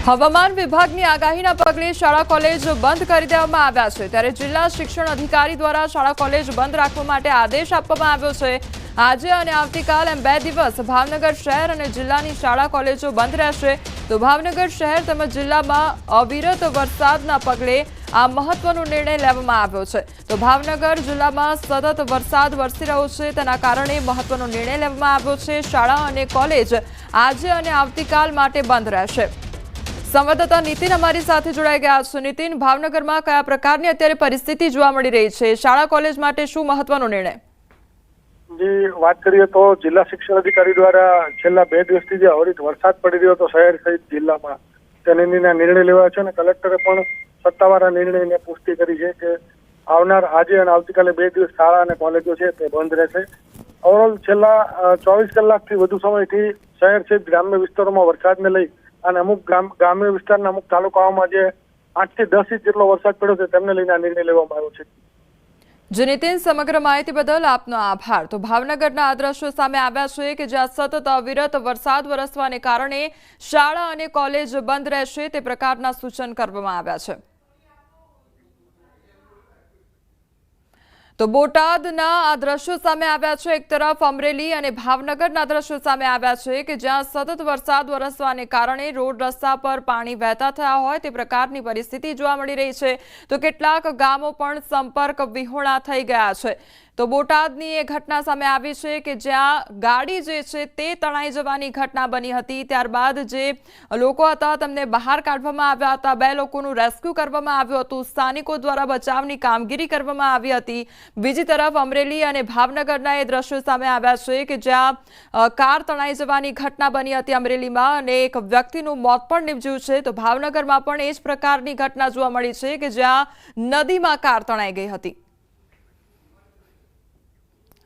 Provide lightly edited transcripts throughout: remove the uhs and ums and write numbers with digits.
હવામાન વિભાગની આગાહીના પગલે શાળા કોલેજ બંધ કરી દેવામાં આવ્યા છે ત્યારે જિલ્લા શિક્ષણ અધિકારી દ્વારા શાળા કોલેજ બંધ રાખવા માટે આદેશ આપવામાં આવ્યો છે। આજે અને આવતીકાલ એમ 2 દિવસ ભાવનગર શહેર અને જિલ્લાની શાળા કોલેજો બંધ રહેશે। તો ભાવનગર શહેર તેમજ જિલ્લામાં અવિરત વરસાદના પગલે આ મહત્વનો નિર્ણય લેવામાં આવ્યો છે। તો ભાવનગર જિલ્લામાં સતત વરસાદ વરસી રહ્યો છે તેના કારણે મહત્વનો નિર્ણય લેવામાં આવ્યો છે। શાળા અને કોલેજ આજે અને આવતીકાલ માટે બંધ રહેશે। संवाददाता नितिन हमारी साथे जोड़ाई गया है। नितिन, भावनगर में क्या प्रकार की अत्यारे परिस्थिति जोवा मळी रही है? शाळा कॉलेज माटे शुं महत्वनो निर्णय? जी बात करिए तो जिला शिक्षण अधिकारी द्वारा छेल्ला 2 दिवसथी जे अविरत वरसाद पड़ी रह्यो तो शहर सहित जिल्लामां तेना निर्णय लेवाया छे। कलेक्टरे पण सत्तावार निर्णयने पुष्टि करी छे के आवनार आजे अने आवतीकाले 2 दिवस शाळा अने कॉलेजो छे ते बंध रहेशे। ओवरऑल छेल्ला 24 कलाकथी वधु समयथी शहर सहित ग्राम्य विस्तारोमां वरसादने लई અને અમુક ગ્રામ્ય વિસ્તારના અમુક તાલુકાઓમાં જે 8 થી 10 ઇંચ જેટલો વરસાદ પડ્યો છે તેમને લઈને આ નિર્ણય લેવામાં આવ્યો છે। જે નીતિન, સમગ્ર માહિતી બદલ આપનો આભાર। તો ભાવનગરના આ દ્રશ્યો સામે આવ્યા છે કે જ્યાં સતત અવિરત વરસાદ વરસવાને કારણે શાળા અને કોલેજ બંધ રહેશે તે પ્રકારના સૂચન કરવામાં આવ્યા છે। तो बोटादना आ दृश्यों सामे आव्या छे। एक तरफ अमरेली और भावनगरना दृश्यों सामे आव्या छे कि ज्यां सतत वरसाद वरसवाने कारणे रोड रस्ता पर पाणी वहेता थया होय ते प्रकारनी परिस्थिति जोवा मळी रही छे। तो केटलाक गामो पण संपर्क विहोणा थई गया छे। तो बोटादनी ए घटना सामे आवी छे कि ज्यां गाड़ी जे छे ते तणाई जवानी घटना बनी हती। त्यारबाद जे लोको हता तेमने बहार काढवामां आव्या हता। 2 लोकोनुं रेस्क्यू करवामां आव्युं हतुं। स्थानिको द्वारा बचावनी कामगीरी करवामां आवी हती। बीजी तरफ अमरेली और भावनगरना ए दृश्यो सामे आव्या छे कि ज्यां कार तणाई जवानी घटना बनी हती अमरेलीमां अने एक व्यक्तिनुं मौत पण निपज्युं छे। तो भावनगरमां पण ए ज प्रकारनी घटना जोवा मळी छे कि ज्यां नदीमां कार तणाई गई हती।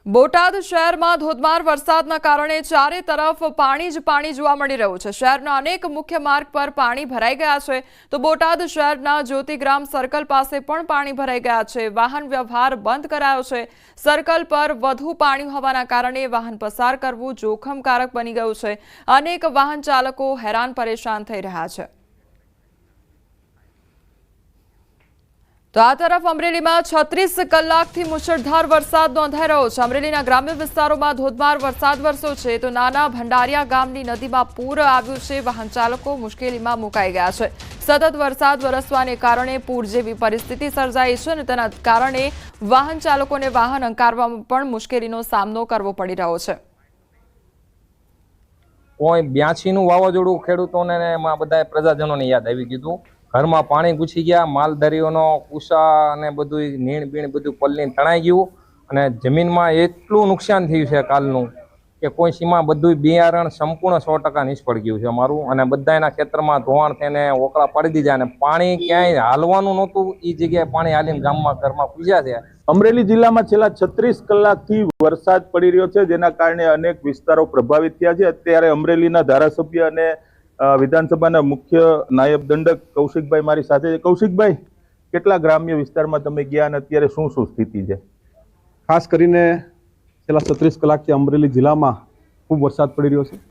बोटाद शहर में धोधमार वरसादना कारणे चारे तरफ पाणी ज पाणी जोवा मळी रह्युं छे। शहरना अनेक मुख्य मार्ग पर पाणी भराई गया है। तो बोटाद शहरना ज्योतिग्राम सर्कल पासे पण पाणी भराई गया है। वाहन व्यवहार बंद करायो छे। सर्कल पर वधु पाणी होवाना कारणे वाहन पसार करवुं जोखमकारक बनी गयुं छे। अनेक वाहन चालको हैरान परेशान थई रह्या छे। तो आ तरफ अमरेली में 36 कलाकथी मुसळधार वरसाद नोंधाई रह्यो छे। अमरेलीना ग्राम्य विस्तारोमां धोधमार वरसाद वरस्यो छे। तो नाना भंडारिया गामनी नदीमां पूर આવ્યું છે। वाहन चालको मुश्केलीमां मुकाई गया છે। सतत वरसाद वरसवाने कारणे पूर जेवी परिस्थिति सर्जाई છે અને તેના કારણે વાહન ચાલકોને વાહન હંકારવામાં પણ મુશ્કેલીનો સામનો કરવો પડી રહ્યો છે। કોઈ 82 નું વાવાઝોડું ખેડૂતોને એમાં બધા પ્રજાજનોને યાદ આવી ગયું। ઘરમાં પાણી ઘૂસી ગયા, માલધારીઓનો કુસા અને બધું નીણ બીણ બધું પલ્લીને તણાઈ ગયું અને જમીનમાં એટલું નુકસાન થયું છે કાલનું કે કોઈ સીમા બધું બિયારણ સંપૂર્ણ 100% નિષ્ફળ ગયું છે અમારું અને બધાના ખેતરમાં ધોવાણ થઈને ઓકળા પાડી દીધા અને પાણી ક્યાંય હાલવાનું નહોતું એ જગ્યાએ પાણી હાલીને ગામમાં ઘરમાં પૂજ્યા છે। અમરેલી જિલ્લામાં છેલ્લા 36 કલાકથી વરસાદ પડી રહ્યો છે જેના કારણે અનેક વિસ્તારો પ્રભાવિત થયા છે। અત્યારે અમરેલીના ધારાસભ્ય અને વિધાનસભાના મુખ્ય નાયબ દંડક કૌશિકભાઈ મારી સાથે છે। કૌશિકભાઈ, કેટલા ગ્રામ્ય વિસ્તારમાં તમે ગયા અને અત્યારે શું શું સ્થિતિ છે? ખાસ કરીને છેલ્લા 36 કલાકથી અમરેલી જિલ્લામાં ખૂબ વરસાદ પડી રહ્યો છે।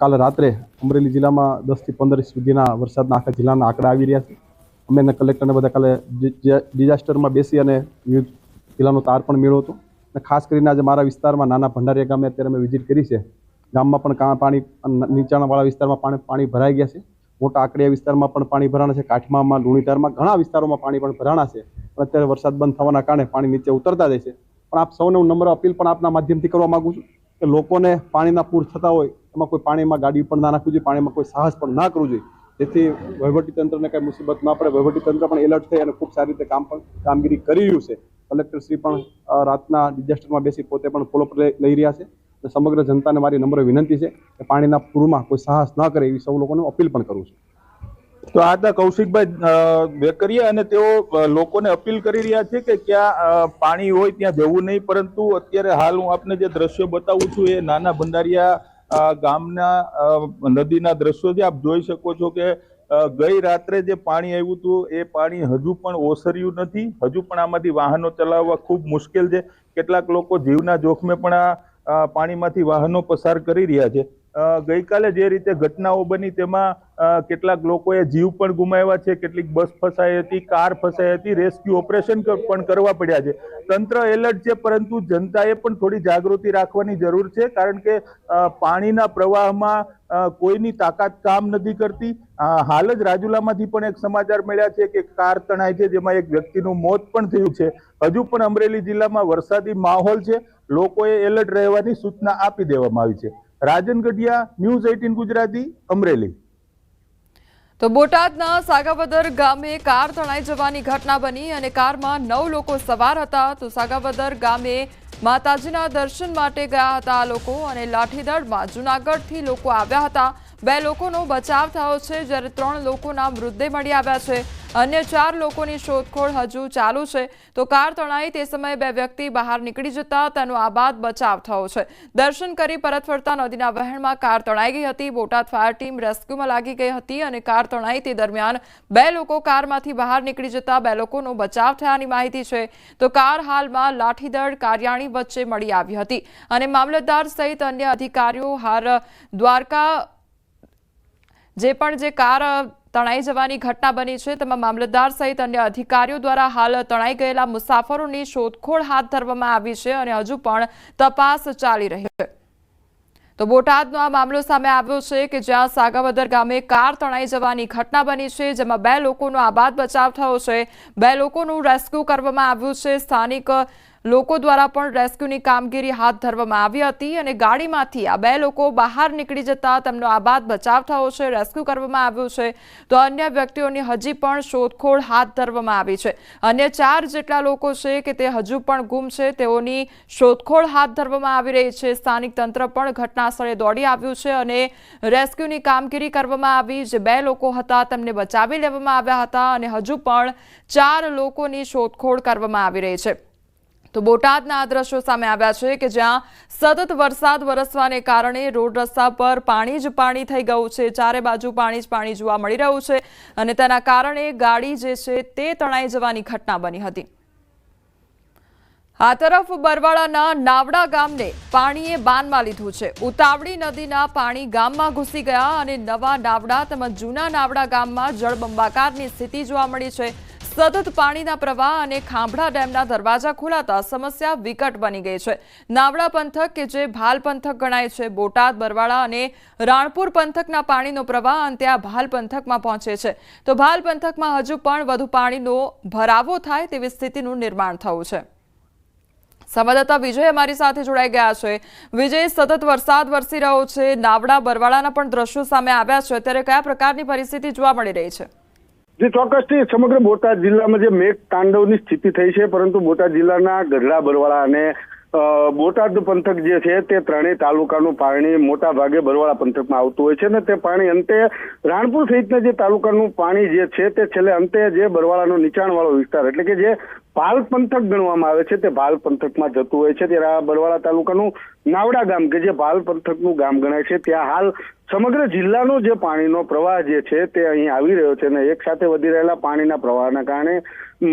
કાલે રાત્રે અમરેલી જિલ્લામાં 10 થી 15 સુધીના વરસાદના આખા જિલ્લાના આંકડા આવી રહ્યા છે। અમે કલેક્ટરને બધા કાલે ડિઝાસ્ટરમાં બેસી અને વિવિધ જિલ્લાનો તાર પણ મેળવ્યો હતો અને ખાસ કરીને આજે મારા વિસ્તારમાં નાના ભંડારીયા ગામે અત્યારે અમે વિઝિટ કરી છે। ગામમાં પણ પાણી નીચાણવાળા વિસ્તારમાં પાણી ભરાઈ ગયા છે। મોટા આકડિયા વિસ્તારમાં પણ પાણી ભરાણા છે। કાઠમામાં, લુણીતારમાં ઘણા વિસ્તારોમાં પાણી પણ ભરાણા છે। અત્યારે વરસાદ બંધ થવાના કારણે પાણી નીચે ઉતરતા જાય છે। પણ આપ સૌને હું નમ્ર અપીલ પણ આપના માધ્યમથી કરવા માંગુ છું કે લોકોને પાણીના પૂર થતા હોય એમાં કોઈ પાણીમાં ગાડી પણ ના નાખવી જોઈએ, પાણીમાં કોઈ સાહસ પણ ના કરવું જોઈએ, જેથી વહીવટીતંત્રને કંઈ મુસીબત ના પડે। વહીવટીતંત્ર પણ એલર્ટ થઈ અને ખૂબ સારી રીતે કામગીરી કરી રહ્યું છે। કલેક્ટરશ્રી પણ રાતના ડિઝાસ્ટરમાં બેસી પોતે પણ ફોલોઅપ લઈ રહ્યા છે। સમગ્ર જનતાને મારી નમ્ર વિનંતી છે કે પાણીના પૂરમાં કોઈ સાહસ ન કરે એવી સૌ લોકોને અપીલ પણ કરું છું। તો આ હતા કૌશિકભાઈ વેકરિયા અને તેઓ લોકોને અપીલ કરી રહ્યા છે કે ક્યાં પાણી હોય ત્યાં જવું નહીં, પરંતુ અત્યારે હાલ હું આપને જે દ્રશ્યો બતાવું છું એ નાના ભંડારિયા ગામના નદીના દ્રશ્યો છે। આપ જોઈ શકો છો કે ગઈ રાત્રે જે પાણી આવ્યું હતું એ પાણી હજુ પણ ઓસર્યું નથી। હજુ પણ આમાંથી વાહનો ચલાવવા ખૂબ મુશ્કેલ છે। કેટલાક લોકો જીવના જોખમે પણ આ પાણીમાંથી વાહનો પસાર કરી રહ્યા છે। ગઈકાલે જે રીતે ઘટનાઓ બની તેમાં કેટલાક લોકોએ જીવ પણ ગુમાવ્યા છે, કેટલીક બસ ફસાઈ હતી, કાર ફસાઈ હતી, રેસ્ક્યુ ઓપરેશન પણ કરવા પડ્યા છે. તંત્ર એલર્ટ છે, પરંતુ જનતાએ પણ થોડી જાગૃતિ રાખવાની જરૂર છે, કારણ કે પાણીના પ્રવાહમાં કોઈની તાકાત કામ નથી કરતી. હાલ જ રાજુલામાંથી પણ એક સમાચાર મળ્યા છે કે કાર તણાઈ છે, જેમાં એક વ્યક્તિનું મોત પણ થયું છે. હજુ પણ અમરેલી જિલ્લામાં વરસાદી માહોલ છે, લોકોએ એલર્ટ રહેવાની સૂચના આપી દેવામાં આવી છે. રાજન ગઢિયા, ન્યૂઝ 18 ગુજરાતી, અમરેલી. તો બોટાદના સાગાવદર ગામે કાર તણાઈ જવાની ઘટના બની અને કારમાં 9 લોકો સવાર હતા. તો સાગાવદર ગામે માતાજીના દર્શન માટે ગયા હતા આ લોકો અને લાઠીદળમાં જૂનાગઢથી લોકો આવ્યા હતા. 2 લોકોનો બચાવ થયો છે, જ્યારે 3 લોકોના મૃતદેહ મળી આવ્યા છે. અન્ય 4 લોકોની શોધખોળ હજુ ચાલુ છે. તો કાર તણાઈ તે સમયે 2 વ્યક્તિ બહાર નીકળી જતા તેનો આબાદ બચાવ થયો છે. દર્શન કરી પરત ફરતા નદીના વહેણમાં કાર તણાઈ ગઈ હતી. બોટાદ ફાયર ટીમ રેસ્ક્યુમાં લાગી ગઈ હતી અને કાર તણાઈ તે દરમિયાન 2 લોકો કારમાંથી બહાર નીકળી જતા 2 લોકોનો બચાવ થયાની માહિતી છે. તો કાર હાલમાં લાઠીદળ કાર્યાણી વચ્ચે મળી આવી હતી અને મામલતદાર સહિત અન્ય અધિકારીઓ હાલ દ્વારકા જે કાર તણાઈ જવાની ઘટના બની છે તેમાં મામલતદાર સહિત અન્ય અધિકારીઓ દ્વારા હાલ તણાઈ ગયેલા મુસાફરોની શોધખોળ હાથ ધરવામાં આવી છે અને હજુ પણ તપાસ ચાલી રહી છે. તો બોટાદનો આ મામલો સામે આવ્યો છે કે જ્યાં સાગાવદર ગામે કાર તણાઈ જવાની ઘટના બની છે, જેમાં 2 લોકોનો આબાદ બચાવ થયો છે. 2 લોકોનું રેસ્ક્યુ કરવામાં આવ્યું છે. સ્થાનિક લોકો દ્વારા પણ રેસ્ક્યુની કામગીરી હાથ ધરવામાં આવી હતી અને ગાડીમાંથી આ 2 લોકો બહાર નીકળી જતા તેમનો આબાદ બચાવ થયો છે, રેસ્ક્યુ કરવામાં આવ્યું છે. તો અન્ય વ્યક્તિઓની હજી પણ શોધખોળ હાથ ધરવામાં આવી છે. અન્ય 4 જેટલા લોકો છે કે તે હજુ પણ ગુમ છે, તેઓની શોધખોળ હાથ ધરવામાં આવી રહી છે. સ્થાનિક તંત્ર પણ ઘટના સ્થળે દોડી આવ્યું છે અને રેસ્ક્યુની કામગીરી કરવામાં આવી. જે 2 લોકો હતા તેમને બચાવી લેવામાં આવ્યા હતા અને હજુ પણ 4 લોકોની શોધખોળ કરવામાં આવી રહી છે. તો બોટાદના આ દ્રશ્યો સામે આવ્યા છે કે જ્યાં સતત વરસાદ વરસવાને કારણે રોડ રસ્તા પર પાણી જ પાણી થઈ ગયું છે. ચારે બાજુ પાણી જ પાણી જોવા મળી રહ્યું છે અને તેના કારણે ગાડી જે છે તે તણાઈ જવાની ઘટના બની હતી. આ તરફ બરવાળાના નાવડા ગામને પાણીએ બાનમાં લીધું છે. ઉતાવળી નદીના પાણી ગામમાં ઘૂસી ગયા અને નવા નાવડા તેમજ જૂના નાવડા ગામમાં જળબંબાકારની સ્થિતિ જોવા મળી છે. સતત પાણીના પ્રવાહ અને ખાંભડા ડેમના દરવાજા ખોલાતા સમસ્યા વિકટ બની ગઈ છે. નાવડા પંથક કે જે ભાલ પંથક ગણાય છે, બોટાદ, બરવાળા અને રાણપુર પંથકના પાણીનો પ્રવાહ અંતે આ ભાલ પંથકમાં પહોંચે છે. તો ભાલ પંથકમાં હજુ પણ વધુ પાણીનો ભરાવો થાય તેવી સ્થિતિનું નિર્માણ થયું છે. સંવાદદાતા વિજય અમારી સાથે જોડાઈ ગયા છે. વિજય, સતત વરસાદ વરસી રહ્યો છે, નાવડા બરવાળાના પણ દ્રશ્યો સામે આવ્યા છે, ત્યારે કયા પ્રકારની પરિસ્થિતિ જોવા મળી રહી છે? જે ચોક્કસથી સમગ્ર બોટાદ જિલ્લામાં જે મેઘ તાંડવની સ્થિતિ થઈ છે, પરંતુ બોટાદ જિલ્લાના ગઢડા, બરવાળા અને બોટાદ પંથક જે છે તે 3 તાલુકાનું પાણી મોટા ભાગે બરવાળા પંથકમાં આવતું હોય છે અને તે પાણી અંતે રાણપુર સહિતના જે તાલુકાનું પાણી જે છે તે છેલ્લે અંતે જે બરવાળાનો નીચાણવાળો વિસ્તાર એટલે કે જે ભાલ પંથક ગણવામાં આવે છે તે ભાલ પંથકમાં જતું હોય છે. ત્યારે આ બરવાળા તાલુકાનું નાવડા ગામ કે જે ભાલ પંથકનું ગામ ગણાય છે, ત્યાં હાલ સમગ્ર જિલ્લાનો જે પાણીનો પ્રવાહ જે છે તે અહીં આવી રહ્યો છે અને એક સાથે વધી રહેલા પાણીના પ્રવાહના કારણે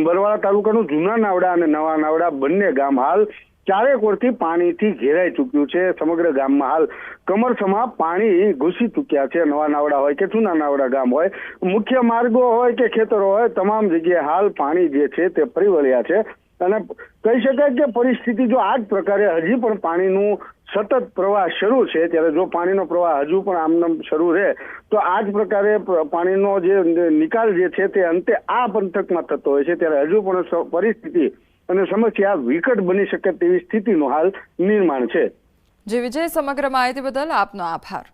બરવાળા તાલુકાનું જૂના નાવડા અને નવા નાવડા બંને ગામ હાલ ચારેક ઓરથી પાણીથી ઘેરાઈ ચૂક્યું છે. સમગ્ર ગામમાં હાલ કમરસમા પાણી ઘૂસી ચૂક્યા છે. નવા નાવડા હોય કે જૂના નાવડા ગામ હોય, મુખ્ય માર્ગો હોય કે ખેતરો હોય, તમામ જગ્યાએ હાલ પાણી જે છે તે ફરી વળ્યા છે અને કહી શકાય કે પરિસ્થિતિ જો આ જ પ્રકારે હજી પણ પાણીનું સતત પ્રવાહ શરૂ છે, ત્યારે જો પાણીનો પ્રવાહ હજુ પણ આમનામ શરૂ રહે તો આ જ પ્રકારે પાણીનો જે નિકાલ જે છે તે અંતે આ પંથકમાં થતો હોય છે. ત્યારે હજુ પણ પરિસ્થિતિ અને સમસ્યા વિકટ બની શકે તેવી સ્થિતિનું હાલ નિર્માણ છે. જે વિજય, સમગ્ર માહિતી બદલ આપનો આભાર.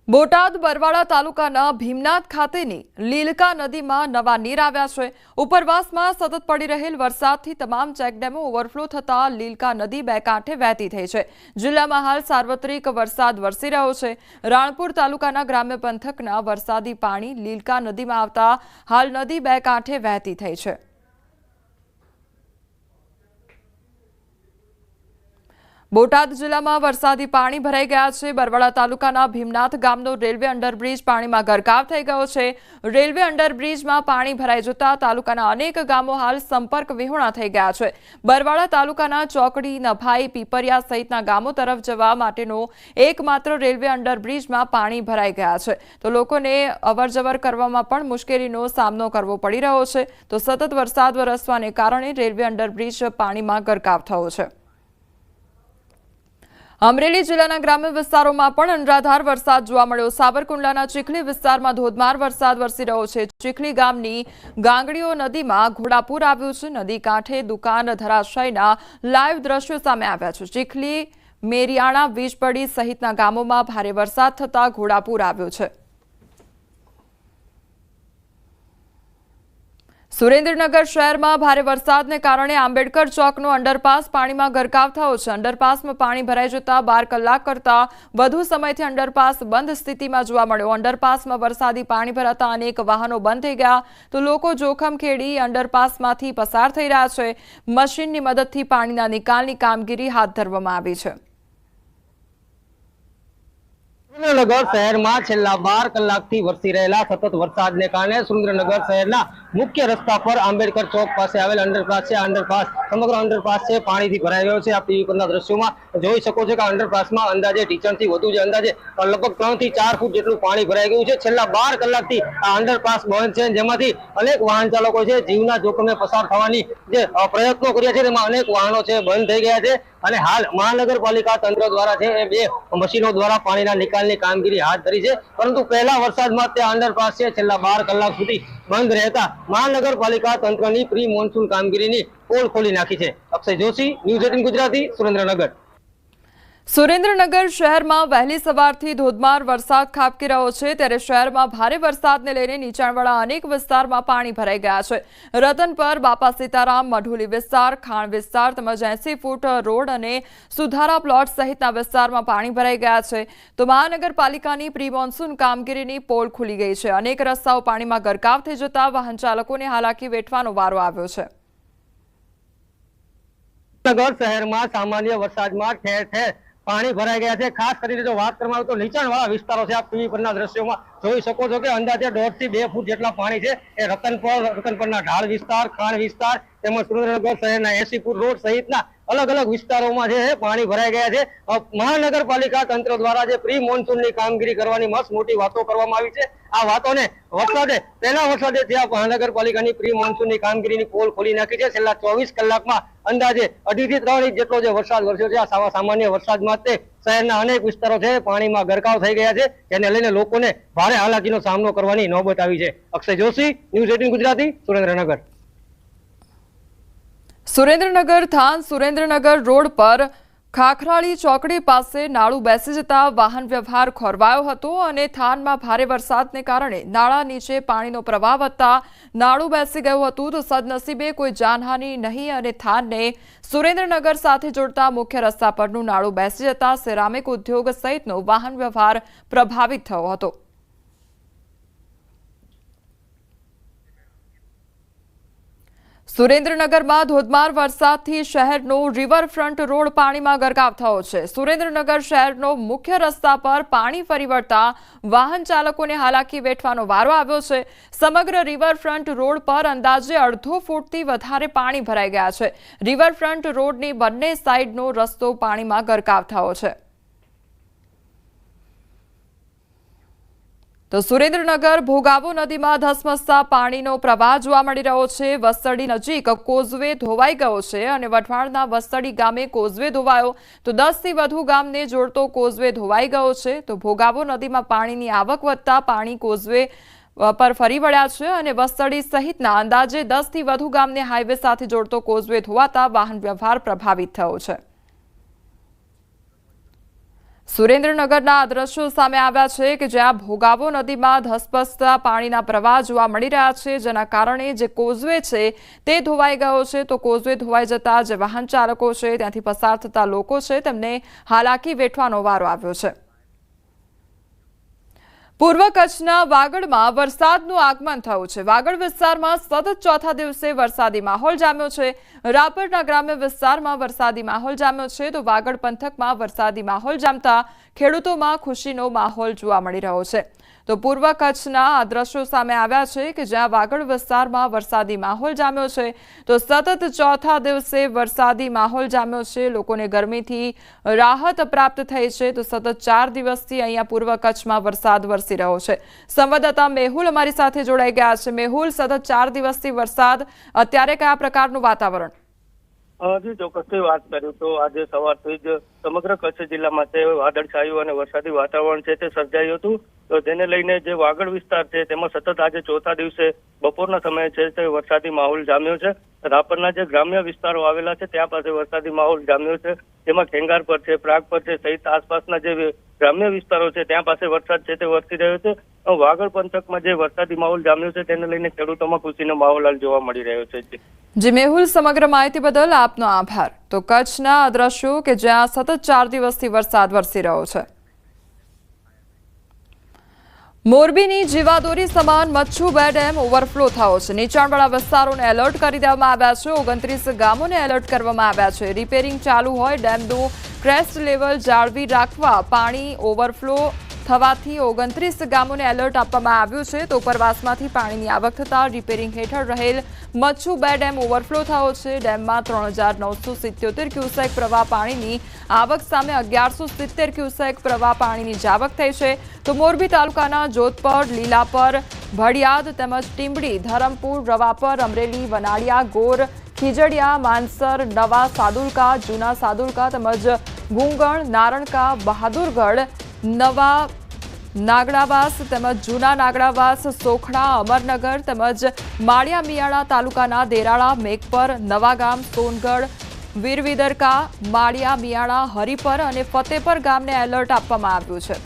બોટાદ બરવાળા તાલુકાના ભીમનાથ ખાતેની લીલકા નદીમાં નવા નીર આવ્યા છે. ઉપરવાસમાં સતત પડી રહેલ વરસાદથી તમામ ચેકડેમો ઓવરફ્લો થતા લીલકા નદી 2 કાંઠે વહેતી થઈ છે. જિલ્લામાં હાલ સાર્વત્રિક વરસાદ વરસી રહ્યો છે. રાણપુર તાલુકાના ગ્રામ્ય પંથકના વરસાદી પાણી લીલકા નદીમાં આવતા હાલ નદી 2 કાંઠે વહેતી થઈ છે. બોટાદ જિલ્લામાં વરસાદી પાણી ભરાઈ ગયા છે। બરવાડા તાલુકાના ભીમનાથ ગામનો રેલવે અંડરબ્રિજ પાણીમાં ગરકાવ થઈ ગયો છે। રેલવે અંડરબ્રિજમાં પાણી ભરાઈ જતા તાલુકાના અનેક ગામો હાલ સંપર્ક વિહોણા થઈ ગયા છે। બરવાડા તાલુકાના ચોકડી, નભાઈ, પીપરિયા સહિતના ગામો તરફ જવા માટેનો એકમાત્ર રેલવે અંડરબ્રિજમાં પાણી ભરાઈ ગયા છે, તો લોકોને અવરજવર કરવામાં પણ મુશ્કેલીનો સામનો કરવો પડી રહ્યો છે। તો સતત વરસાદ વરસવાને કારણે રેલવે અંડરબ્રિજ પાણીમાં ગરકાવ થયો છે। અમરેલી જિલ્લાના ગ્રામ્ય વિસ્તારોમાં પણ અનરાધાર વરસાદ જોવા મળ્યો। સાબરકુંડલાના ચીખલી વિસ્તારમાં ધોધમાર વરસાદ વરસી રહ્યો છે। ચીખલી ગામની ગાંગડીઓ નદીમાં ઘોડાપૂર આવ્યું છે। નદી કાંઠે દુકાન ધરાશાયના લાઈવ દ્રશ્યો સામે આવ્યા છે। ચીખલી, મેરિયાણા, વીજપડી સહિતના ગામોમાં ભારે વરસાદ થતા ઘોડાપૂર આવ્યો છે। સુરેન્દ્રનગર શહેરમાં ભારે વરસાદને કારણે આંબેડકર ચોકનો અંડરપાસ પાણીમાં ગરકાવ થયો છે। અંડરપાસમાં પાણી ભરાઈ જતા 12 કલાક કરતા વધુ સમયથી અંડરપાસ બંધ સ્થિતિમાં જોવા મળ્યો। અંડરપાસમાં વરસાદી પાણી ભરાતા અનેક વાહનો બંધ થઈ ગયા, તો લોકો જોખમ ખેડી અંડરપાસમાંથી પસાર થઈ રહ્યા છે। મશીનની મદદથી પાણીના નિકાલની કામગીરી હાથ ધરવામાં આવી છે। સુરેન્દ્રનગર શહેરમાં છેલ્લા 12 કલાકથી વરસી રહેલા સતત વરસાદને કારણે સુરેન્દ્રનગર શહેરના મુખ્ય રસ્તા પર આંબેડકર ચોક પાસે આવેલ અંડરપાસ છે। અંડરપાસ સમગ્ર અંડરપાસ છે પાણીથી ભરાઈ ગયો છે। આપ ટીવી પરના દ્રશ્યોમાં જોઈ શકો છો કે અંડરપાસમાં અંદાજે ટીચરથી વધુ છે, અંદાજે લગભગ 3 થી 4 ફૂટ જેટલું પાણી ભરાઈ ગયું છે। છેલ્લા 12 કલાકથી આ અંડરપાસ બંધ છે, જેમાંથી અનેક વાહન ચાલકો છે જીવના જોખમે પસાર થવાની જે પ્રયત્નો કર્યા છે તેમાં અનેક વાહનો છે બંધ થઈ ગયા છે। અને હાલ મહાનગરપાલિકા તંત્ર દ્વારા છે એ 2 મશીનો દ્વારા પાણીના નિકાલની કામગીરી હાથ ધરી છે, પરંતુ પહેલા વરસાદમાં તે અંડરપાસ છે છેલ્લા 12 કલાક સુધી બંધ રહેતા મહાનગરપાલિકા તંત્રની પ્રી મોન્સૂન કામગીરીની પોલ ખોલી નાખી છે। અક્ષય જોશી, ન્યૂઝ 18 ગુજરાતી, સુરેન્દ્રનગર। સુરેન્દ્રનગર શહેરમાં વહેલી સવારથી ધોધમાર વરસાદ ખાબકી રહ્યો છે, ત્યારે શહેરમાં ભારે વરસાદને લઈને નીચાણવાળા અનેક વિસ્તારમાં પાણી ભરાઈ ગયા છે। રતનપર, બાપા સીતારામ, મઢોલી વિસ્તાર, ખાણ વિસ્તાર તેમજ 80 ફૂટ રોડ અને સુધારા પ્લોટ સહિતના વિસ્તારમાં પાણી ભરાઈ ગયા છે। તો મહાનગરપાલિકાની પ્રી મોન્સૂન કામગીરીની પોલ ખુલી ગઈ છે। અનેક રસ્તાઓ પાણીમાં ગરકાવ થઈ જતા વાહન ચાલકોને હાલાકી વેઠવાનો વારો આવ્યો છે। નગર શહેરમાં સામાન્ય વરસાદમાં ઠેર ઠેર પાણી ભરાઈ ગયા છે। ખાસ કરીને જો વાત કરવામાં આવે તો નીચાણવાળા વિસ્તારો છે, આપ ટીવી પરના દ્રશ્યોમાં જોઈ શકો છો કે અંદાજે 1.5 થી 2 ફૂટ જેટલા પાણી છે એ રતનપરના ઢાળ વિસ્તાર, ખાણ વિસ્તાર તેમજ સુરેન્દ્રનગર શહેરના 80 ફૂટ રોડ સહિતના અલગ અલગ વિસ્તારોમાં છે પાણી ભરાઈ ગયા છે। મહાનગરપાલિકા તંત્ર દ્વારા જે પ્રી મોન્સૂનની કામગીરી કરવાની મસ્ત મોટી વાતો કરવામાં આવી છે। આ વાતોને પહેલા વરસાદે ત્યાં મહાનગરપાલિકાની પ્રી મોન્સૂનની કામગીરીની પોલ ખોલી નાખી છે। છેલ્લા 24 કલાકમાં અંદાજે 2.5 થી 3 ઇંચ જેટલો જે વરસાદ વરસ્યો છે। આ સામાન્ય વરસાદમાં તે શહેરના અનેક વિસ્તારો છે પાણીમાં ગરકાવ થઈ ગયા છે, જેને લઈને લોકોને ભારે હાલાકીનો સામનો કરવાની નોબત આવી છે। Akshay Joshi, news 18 Gujarati, Surendranagar. Surendranagar than Surendranagar road પર ખાખરાળી ચોકડી પાસે નાળું બેસી જતા વાહન વ્યવહાર ખોરવાયો હતો અને થાનમાં ભારે વરસાદને કારણે નાળા નીચે પાણીનો પ્રવાહ વધતા નાળું બેસી ગયું હતું, તો સદનસીબે કોઈ જાનહાનિ નહીં અને થાનને સુરેન્દ્રનગર સાથે જોડતા મુખ્ય રસ્તા પરનું નાળું બેસી જતા સિરામિક ઉદ્યોગ સહિતનો વાહન વ્યવહાર પ્રભાવિત થયો હતો। સુરેન્દ્રનગરમાં ધોધમાર વરસાદથી શહેરનો રિવરફ્રન્ટ રોડ પાણીમાં ગરકાવ થયો છે। સુરેન્દ્રનગર શહેરનો મુખ્ય રસ્તા પર પાણી ફરી વળતા વાહન ચાલકોને હાલાકી વેઠવાનો વારો આવ્યો છે। સમગ્ર રિવરફ્રન્ટ રોડ પર અંદાજે 1.5 ફૂટથી વધારે પાણી ભરાઈ ગયા છે। રિવરફ્રન્ટ રોડની બંને સાઈડનો રસ્તો પાણીમાં ગરકાવ થયો છે। તો સુરેન્દ્રનગર ભોગાવો નદીમાં ધસમસતા પાણીનો પ્રવાહ જોવા મળી રહ્યો છે। વસ્તડી નજીક કોઝવે ધોવાઈ ગયો છે અને વઢવાણના વસ્તડી ગામે કોઝવે ધોવાયો, તો 10 થી વધુ ગામને જોડતો કોઝવે ધોવાઈ ગયો છે। તો ભોગાવો નદીમાં પાણીની આવક વધતા પાણી કોઝવે પર ફરી વળ્યા છે અને વસ્તડી સહિતના અંદાજે 10 થી વધુ ગામને હાઈવે સાથે જોડતો કોઝવે ધોવાતા વાહન વ્યવહાર પ્રભાવિત થયો છે। સુરેન્દ્રનગરના આ દ્રશ્યો સામે આવ્યા છે કે જ્યાં ભોગાવો નદીમાં ધસમસતા પાણીના પ્રવાહ જોવા મળી રહ્યા છે, જેના કારણે જે કોઝવે છે તે ધોવાઈ ગયો છે। તો કોઝવે ધોવાઈ જતા જે વાહન ચાલકો છે ત્યાંથી પસાર થતા લોકો છે તેમને હાલાકી વેઠવાનો વારો આવ્યો છે। પૂર્વ કચ્છના વાગડમાં વરસાદનું આગમન થયું છે. વાગડ વિસ્તારમાં સતત ચોથા દિવસે વરસાદી માહોલ જામ્યો છે. રાપરના ગ્રામ્ય વિસ્તારમાં વરસાદી માહોલ જામ્યો છે તો વાગડ પંથકમાં વરસાદી માહોલ જામતા ખેડૂતોમાં ખુશીનો માહોલ જોવા મળી રહ્યો છે. તો પૂર્વ કચ્છના આ દ્રશ્યો સામે આવ્યા છે કે જ્યાં વાગડ વિસ્તારમાં વરસાદી માહોલ જામ્યો છે તો સતત ચોથા દિવસે વરસાદી માહોલ જામ્યો છે. લોકોને ગરમીથી રાહત પ્રાપ્ત થઈ છે તો સતત 4 દિવસથી અહીંયા પૂર્વ કચ્છમાં વરસાદ વરસી રહ્યો છે. સંવાદદાતા મેહુલ અમારી સાથે જોડાઈ ગયા છે. મેહુલ, સતત 4 દિવસથી વરસાદ, અત્યારે કયા પ્રકારનું વાતાવરણ? જી ચોક્કસથી વાત કરું તો આજે સવારથી જ સમગ્ર કચ્છ જિલ્લામાં છે વાદળછાયું અને વરસાદી વાતાવરણ છે તે સર્જાયું હતું. તો તેને લઈને જે વાગડ વિસ્તાર છે તેમાં સતત આજે ચોથા દિવસે બપોરના સમયે છે તે વરસાદી માહોલ જામ્યો છે. રાપરના જે ગ્રામ્ય વિસ્તારો આવેલા છે ત્યાં પાસે વરસાદી માહોલ જામ્યો છે. જેમાં ખેંગાર પર છે, પ્રાગ પર છે સહિત આસપાસના જે ગ્રામ્ય વિસ્તારો છે ત્યાં પાસે વરસાદ છે તે વરસી રહ્યો છે. વાગડ પંથકમાં જે વરસાદી માહોલ જામ્યો છે તેને લઈને ખેડૂતોમાં ખુશીનો માહોલ હાલ જોવા મળી રહ્યો છે. જી મેહુલ, સમગ્ર માહિતી બદલ આપનો આભાર. તો કચ્છના આ દ્રશ્યો કે જ્યાં સતત 4 દિવસથી વરસાદ વરસી રહ્યો છે. મોરબીની જીવાદોરી સમાન મચ્છુ 2 ડેમ ઓવરફ્લો થયો છે. નીચાણવાળા વિસ્તારોને એલર્ટ કરી દેવામાં આવ્યા છે. 29 ગામોને એલર્ટ કરવામાં આવ્યા છે. રિપેરિંગ ચાલુ હોય ડેમનું ક્રેસ્ટ લેવલ જાળવી રાખવા પાણી ઓવરફ્લો થવાથી 29 ગામોને એલર્ટ આપવામાં આવ્યું છે. તો ઉપરવાસમાંથી પાણીની આવક થતાં રિપેરિંગ હેઠળ રહેલ મચ્છુ 2 ડેમ ઓવરફ્લો થયો છે. ડેમમાં 3977 ક્યુસેક પ્રવાહ પાણીની આવક સામે 1170 ક્યુસેક પ્રવાહ પાણીની જાવક થઈ છે. તો મોરબી તાલુકાના જોધપર, લીલાપર, ભડિયાદ તેમજ ટીંબડી, ધરમપુર, રવાપર, અમરેલી, વનાળિયા, ગોર, ખીજડીયા, માનસર, નવા સાદુલકા, જૂના સાદુલકા તેમજ ગુંગણ, નારણકા, બહાદુરગઢ, નવા નાગડાવાસ તેમજ જૂના નાગડાવાસ, સોખડા, અમરનગર તેમજ માળિયા મિયાણા તાલુકાના દેરાળા, મેઘપર, નવાગામ, સોનગઢ, વીરવિદરકા, માળિયા મિયાણા, હરિપર અને ફતેપર ગામને એલર્ટ આપવામાં આવ્યું છે.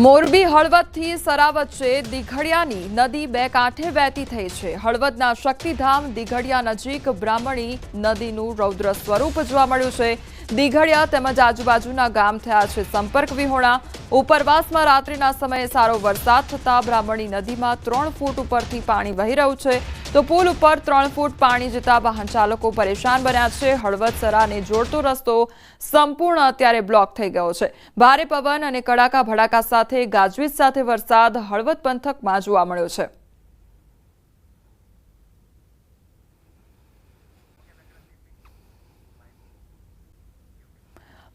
મોરબી હળવદથી સરા વચ્ચે દિઘડિયાની નદી 2 કાંઠે વહેતી થઈ છે. હળવદના શક્તિધામ દિઘડિયા નજીક બ્રાહ્મણી નદીનું રૌદ્ર સ્વરૂપ જોવા મળ્યું છે. દિઘડિયા તેમજ આજુબાજુના ગામ થયા છે સંપર્ક વિહોણા. ઉપરવાસમાં રાત્રિના સમયે સારો વરસાદ થતાં બ્રાહ્મણી નદીમાં 3 ફૂટ ઉપરથી પાણી વહી રહ્યું છે. તો પુલ ઉપર 3 ફૂટ પાણી જતા વાહન ચાલકો પરેશાન બન્યા છે. હળવદ સરાને જોડતો રસ્તો સંપૂર્ણ અત્યારે બ્લોક થઈ ગયો છે. ભારે પવન અને કડાકા ભડાકા સાથે ગાજવીજ સાથે વરસાદ હળવદ પંથકમાં જોવા મળ્યો છે.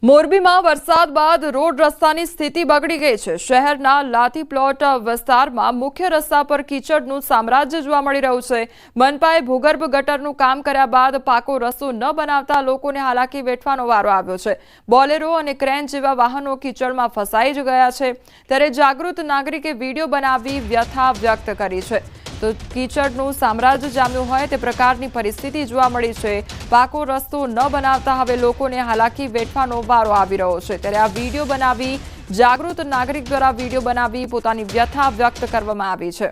મોરબીમાં વરસાદ બાદ રોડ રસ્તાની સ્થિતિ બગડી ગઈ છે. શહેરના લાથી પ્લોટ વિસ્તારમાં મુખ્ય રસ્તા પર કીચડનું સામ્રાજ્ય જોવા મળી રહ્યું છે. મનપાએ ભૂગર્ભ ગટરનું કામ કર્યા બાદ પાકો રસ્તો ન બનાવતા લોકોને હાલાકી વેઠવાનો વારો આવ્યો છે. બોલેરો અને ક્રેન જેવા વાહનો કીચડમાં ફસાઈ જ ગયા છે. ત્યારે જાગૃત નાગરિકે વિડીયો બનાવી વ્યથા વ્યક્ત કરી છે. તો કીચડનું સામ્રાજ્ય જામ્યું હોય તે પ્રકારની પરિસ્થિતિ જોવા મળી છે. પાકો રસ્તો ન બનાવતા હવે લોકોને હાલાકી વેઠવાનો વારો આવી રહ્યો છે. ત્યારે આ વિડીયો બનાવી જાગૃત નાગરિક દ્વારા વિડીયો બનાવી પોતાની વ્યથા વ્યક્ત કરવામાં આવી છે.